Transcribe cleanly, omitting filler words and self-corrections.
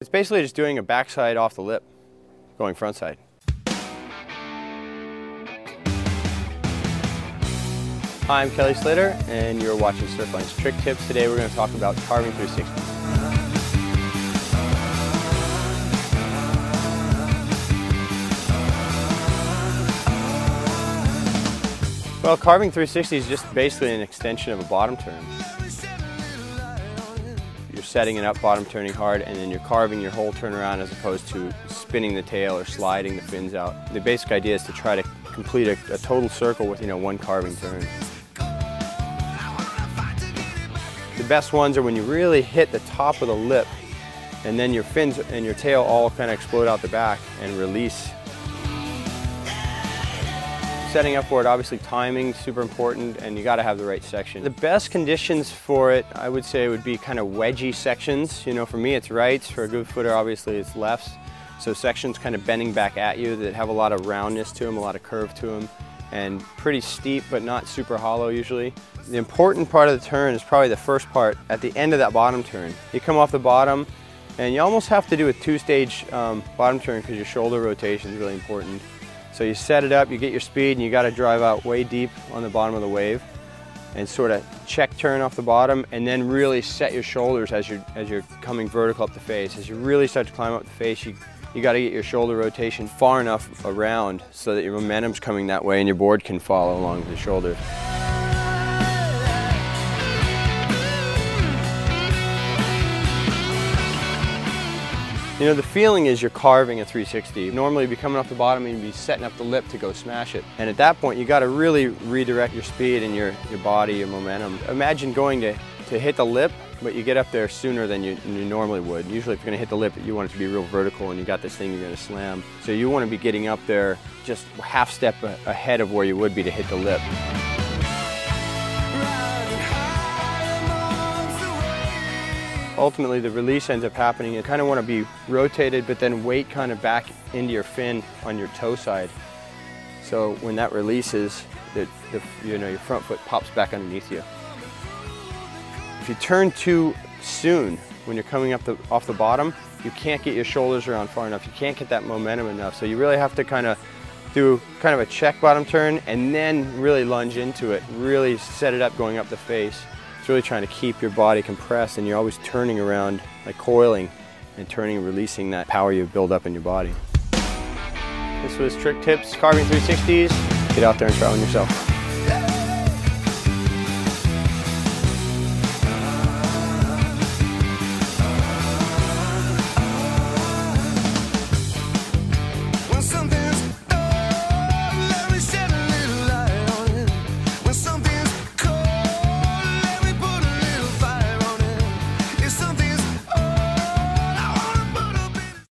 It's basically just doing a backside off the lip, going frontside. Hi, I'm Kelly Slater, and you're watching Surfline's Trick Tips. Today we're going to talk about carving 360. Well, carving 360 is just basically an extension of a bottom turn. You're setting it up, bottom turning hard, and then you're carving your whole turnaround as opposed to spinning the tail or sliding the fins out. The basic idea is to try to complete a total circle with, one carving turn. The best ones are when you really hit the top of the lip and then your fins and your tail all kind of explode out the back and release. Setting up for it, obviously timing is super important, and you got to have the right section. The best conditions for it, I would say, would be kind of wedgy sections. For me it's rights, for a good footer obviously it's lefts. So sections kind of bending back at you that have a lot of roundness to them, a lot of curve to them, and pretty steep but not super hollow usually. The important part of the turn is probably the first part at the end of that bottom turn. You come off the bottom and you almost have to do a two-stage bottom turn because your shoulder rotation is really important. So you set it up, you get your speed, and you got to drive out way deep on the bottom of the wave and sort of check turn off the bottom, and then really set your shoulders as you're coming vertical up the face. As you really start to climb up the face, you got to get your shoulder rotation far enough around so that your momentum's coming that way and your board can follow along with the shoulders. The feeling is you're carving a 360. Normally you'd be coming off the bottom and you'd be setting up the lip to go smash it. And at that point you got to really redirect your speed and your body, your momentum. Imagine going to hit the lip, but you get up there sooner than you normally would. Usually if you're going to hit the lip, you want it to be real vertical and you got this thing you're going to slam. So you want to be getting up there just half step ahead of where you would be to hit the lip. Ultimately, the release ends up happening. You kind of want to be rotated, but then weight kind of back into your fin on your toe side. So when that releases, your front foot pops back underneath you. If you turn too soon when you're coming up off the bottom, you can't get your shoulders around far enough. You can't get that momentum enough. So you really have to kind of do kind of a check bottom turn and then really lunge into it. Really set it up going up the face. It's really trying to keep your body compressed, and you're always turning around, like coiling, and turning and releasing that power you build up in your body. This was Trick Tips, carving 360s. Get out there and try one yourself.